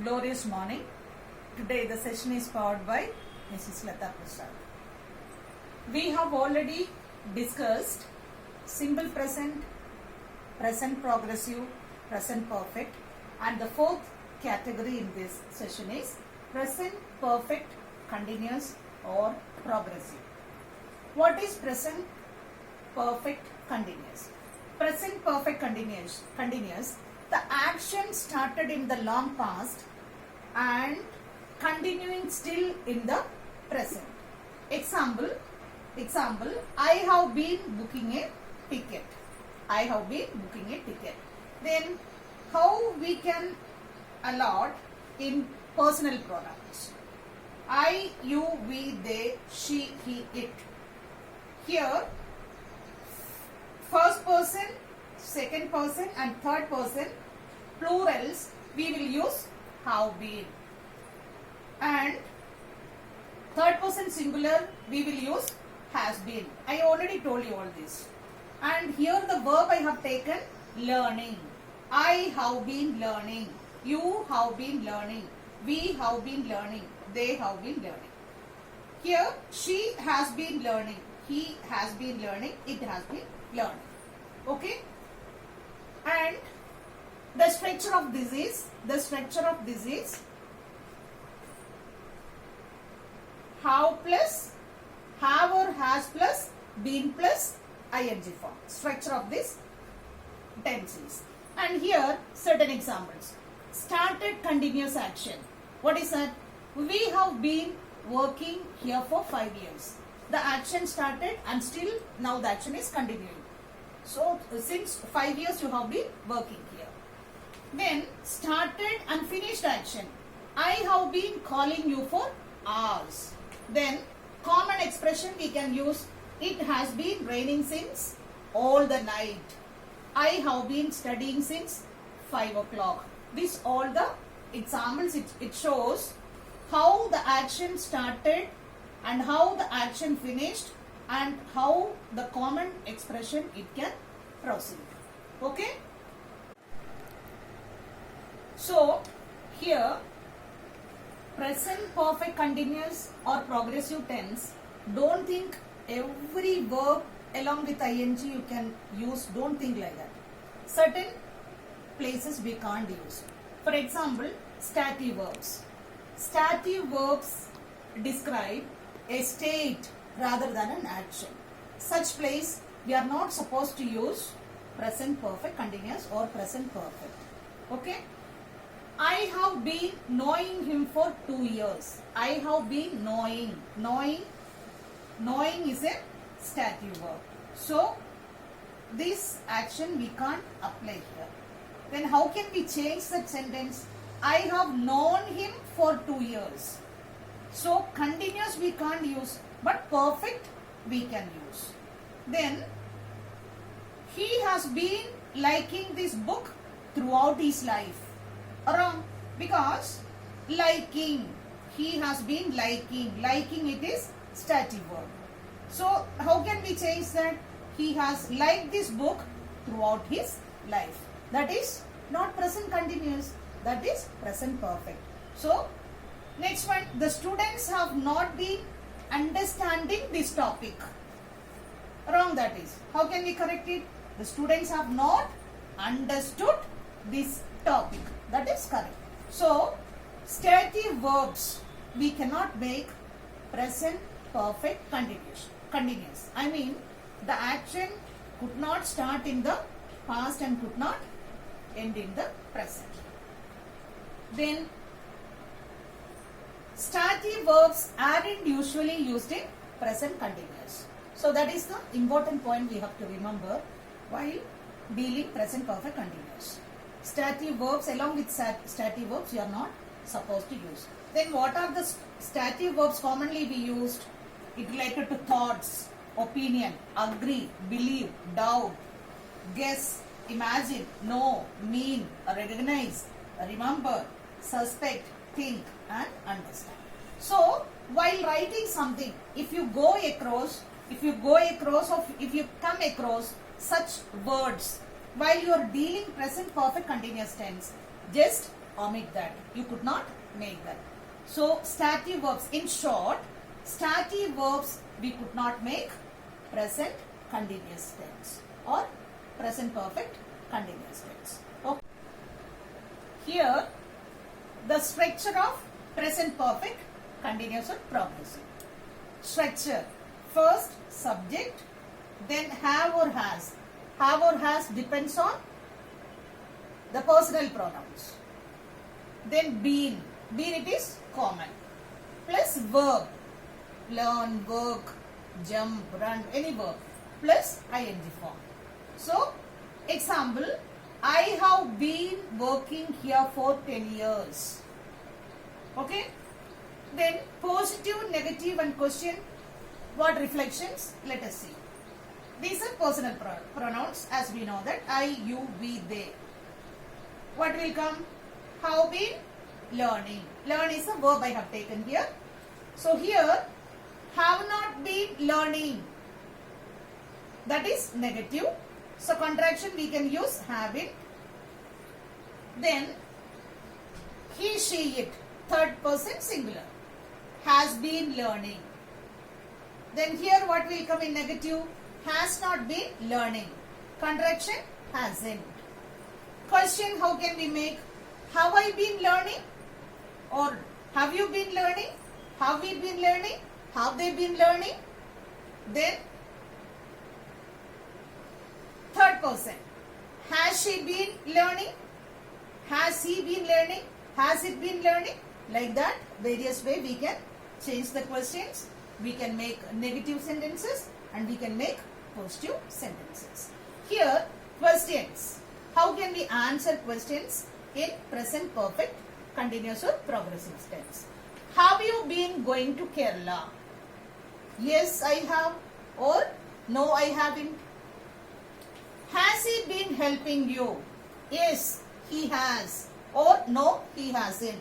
Glorious morning. Today the session is powered by Mrs. Lata Prasad. We have already discussed simple present, present progressive, present perfect, and the fourth category in this session is present perfect continuous or progressive. What is present perfect continuous? Present perfect continuous, the action started in the long past and continuing still in the present. Example, I have been booking a ticket. I have been booking a ticket. Then how we can allot in personal pronouns? I, you, we, they, she, he, it. Here, first person, second person and third person plurals we will use have been, and third person singular we will use has been. I already told you all this. And here the verb I have taken learning. I have been learning, you have been learning, we have been learning, they have been learning. Here she has been learning, he has been learning, it has been learning. Okay? And the structure of this is have plus, have or has plus, been plus ing form. Structure of this tenses. And here certain examples. Started continuous action. What is that? We have been working here for 5 years. The action started and still now the action is continuing. So since 5 years you have been working here. Then started and finished action. I have been calling you for hours. Then common expression we can use. It has been raining since all the night. I have been studying since 5 o'clock. These all the examples. It shows how the action started and how the action finished and how the common expression it can proceed. Okay? So here present perfect continuous or progressive tense, don't think every verb along with ing you can use. Don't think like that. Certain places we can't use. For example, stative verbs. Stative verbs describe a state rather than an action. Such place we are not supposed to use present perfect continuous or present perfect. Okay? I have been knowing him for 2 years. I have been knowing. Knowing is a stative verb. So this action we can't apply here. Then how can we change that sentence? I have known him for 2 years. So continuous we can't use, but perfect we can use. Then he has been liking this book throughout his life. Wrong, because liking, he has been liking it is stative verb. So how can we change that? He has liked this book throughout his life. That is not present continuous, that is present perfect. So next one, the students have not been understanding this topic. Wrong, that is. How can we correct it? The students have not understood this topic. That is correct. So stative verbs we cannot make present perfect continuous. I mean the action could not start in the past and could not end in the present. Then stative verbs aren't usually used in present continuous. So that is the important point we have to remember while dealing present perfect continuous. Stative verbs along with stative verbs you are not supposed to use. Then what are the stative verbs commonly we used? It related to thoughts, opinion, agree, believe, doubt, guess, imagine, know, mean, recognize, remember, suspect, think and understand. So while writing something, if you come across such words while you are dealing present perfect continuous tense, just omit that. You could not make that. So stative verbs, in short, stative verbs we could not make present continuous tense or present perfect continuous tense. Okay. Here the structure of present perfect continuous or progressive. Structure: first subject, then have or has. Have or has depends on the personal pronouns. Then been. Been, it is common. Plus verb. Learn, work, jump, run, any verb. Plus ing form. So, example, I have been working here for 10 years. Okay. Then positive, negative and question. What reflections? Let us see. These are personal pronouns, as we know that. I, you, we, they. What will come? Have been learning. Learn is a verb I have taken here. So here, have not been learning. That is negative. So contraction we can use have it. Then he, she, it. Third person singular. Has been learning. Then here what will come in negative? Has not been learning. Contraction hasn't. Question, how can we make? Have I been learning? Or have you been learning? Have we been learning? Have they been learning? Then third person. Has she been learning? Has he been learning? Has it been learning? Like that, various way we can change the questions. We can make negative sentences and we can make positive sentences. Here, questions. How can we answer questions in present perfect, continuous or progressive tense? Have you been going to Kerala? Yes, I have. Or no, I haven't. Has he been helping you? Yes, he has. Or no, he hasn't.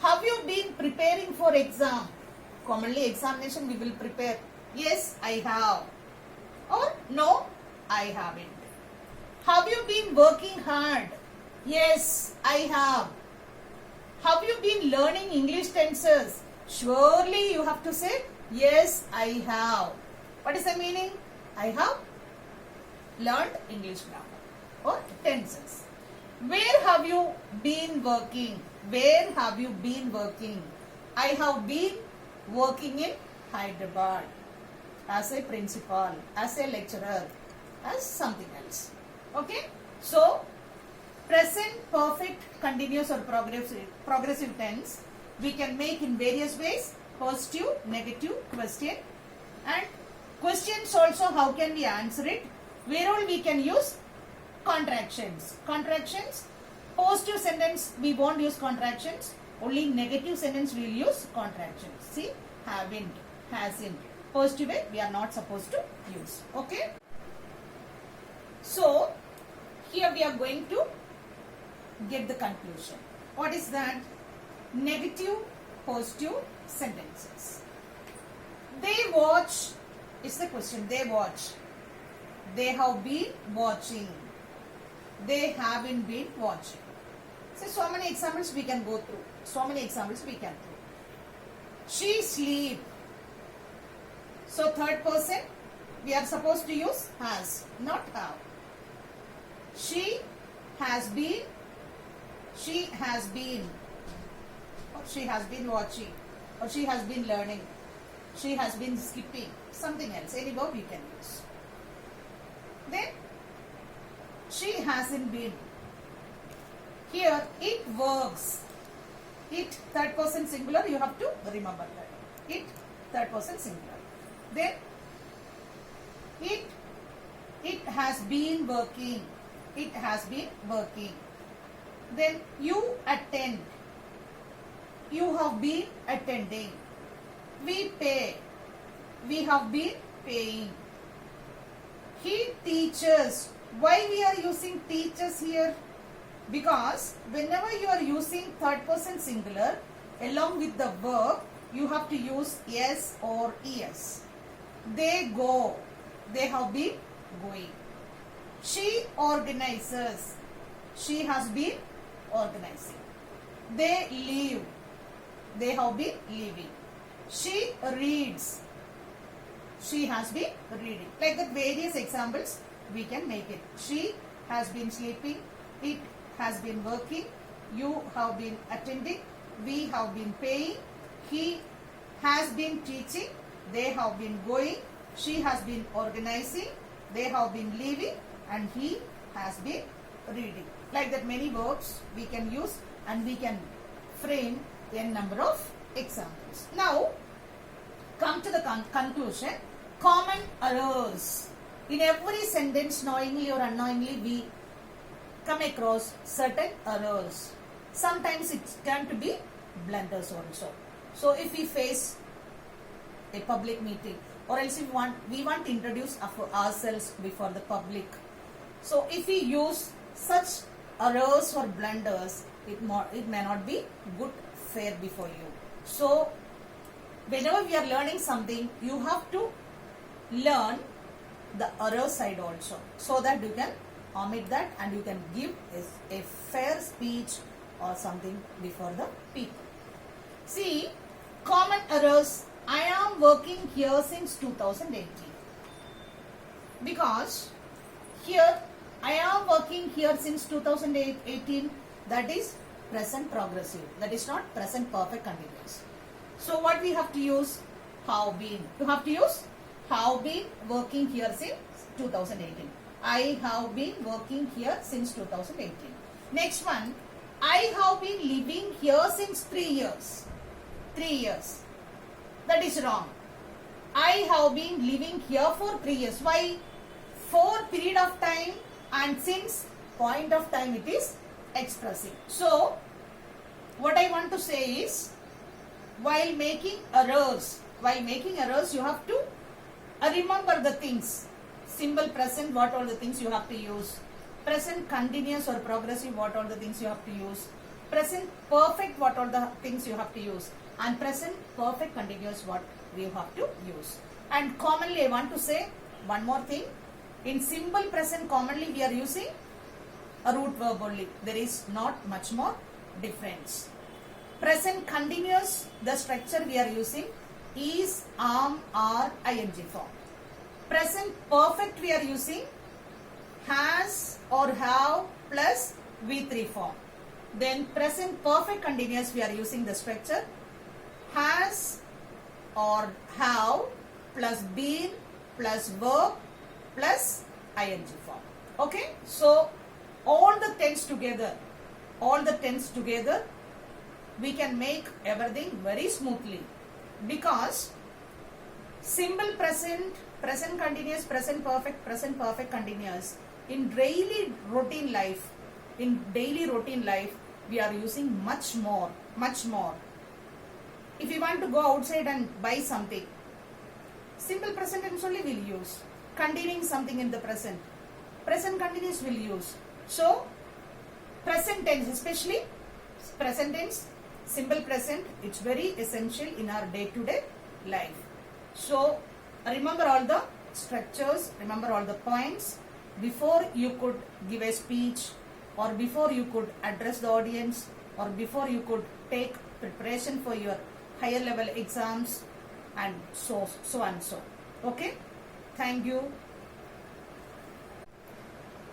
Have you been preparing for exam? Commonly examination we will prepare. Yes, I have. Or no, I haven't. Have you been working hard? Yes, I have. Have you been learning English tenses? Surely you have to say, yes, I have. What is the meaning? I have learned English grammar or tenses. Where have you been working? Where have you been working? I have been working in Hyderabad as a principal, as a lecturer, as something else. Okay? So, present perfect continuous or progressive tense we can make in various ways: positive, negative, question, and questions also how can we answer it? Where all we can use contractions. Contractions, positive sentence we won't use contractions, only negative sentence we will use contractions. See, haven't, hasn't. Positive way we are not supposed to use. Okay? So, here we are going to get the conclusion. What is that? Negative, positive sentences. They watch is the question. They watch. They have been watching. They haven't been watching. So many examples we can go through. So many examples we can through. She sleep. So third person we are supposed to use has, not have. She has been. She has been. Or she has been watching. Or she has been learning. She has been skipping. Something else. Any verb you can use. Then she hasn't been. Here it works. It third person singular, you have to remember that. It third person singular. Then it has been working. It has been working. Then you attend. You have been attending. We pay. We have been paying. He teaches. Why we are using teaches here? Because whenever you are using third person singular along with the verb, you have to use yes or es. They go. They have been going. She organizes. She has been organizing. They leave. They have been leaving. She reads. She has been reading. Like that, various examples we can make it. She has been sleeping. It has been working. You have been attending. We have been paying. He has been teaching. They have been going. She has been organizing. They have been leaving. And he has been reading. Like that, many verbs we can use and we can frame a number of examples. Now, come to the conclusion. Common errors. In every sentence, knowingly or unknowingly, we come across certain errors. Sometimes it's tend to be blunders also. So if we face a public meeting, or else if we want to introduce ourselves before the public. So if we use such errors or blunders, it may not be good fare before you. So whenever we are learning something, you have to learn the error side also, so that you can omit that and you can give a fair speech or something before the people. See, common errors. I am working here since 2018. Because here, I am working here since 2018, that is present progressive. That is not present perfect continuous. So what we have to use? Have been. You have to use have been working here since 2018. I have been working here since 2018. Next one, I have been living here since 3 years. 3 years. That is wrong. I have been living here for 3 years. Why? For period of time and since point of time it is expressing. So, what I want to say is, while making errors, you have to remember the things. Simple present, what all the things you have to use. Present continuous or progressive, what all the things you have to use. Present perfect, what all the things you have to use. And present perfect continuous, what we have to use. And commonly I want to say one more thing. In simple present, commonly we are using a root verb only. There is not much more difference. Present continuous, the structure we are using is, am, are, ing form. Present perfect we are using has or have plus V3 form. Then present perfect continuous we are using the structure has or have plus been plus verb plus ing form. Okay, so all the tense together, we can make everything very smoothly, because simple present, present continuous, present perfect continuous, in daily routine life, we are using much more. If you want to go outside and buy something, simple present tense only will use. Continuing something in the present continuous will use. So, present tense, especially present tense, simple present, it's very essential in our day-to-day life. So, remember all the structures, remember all the points before you could give a speech, or before you could address the audience, or before you could take preparation for your higher level exams, and so and so. Okay? Thank you.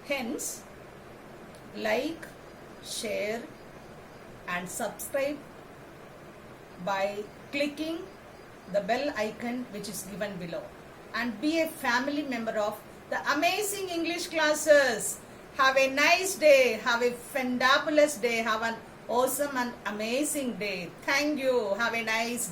Hence, like, share and subscribe by clicking the bell icon which is given below, and be a family member of the amazing English classes. Have a nice day. Have a fantabulous day. Have an awesome and amazing day. Thank you. Have a nice day.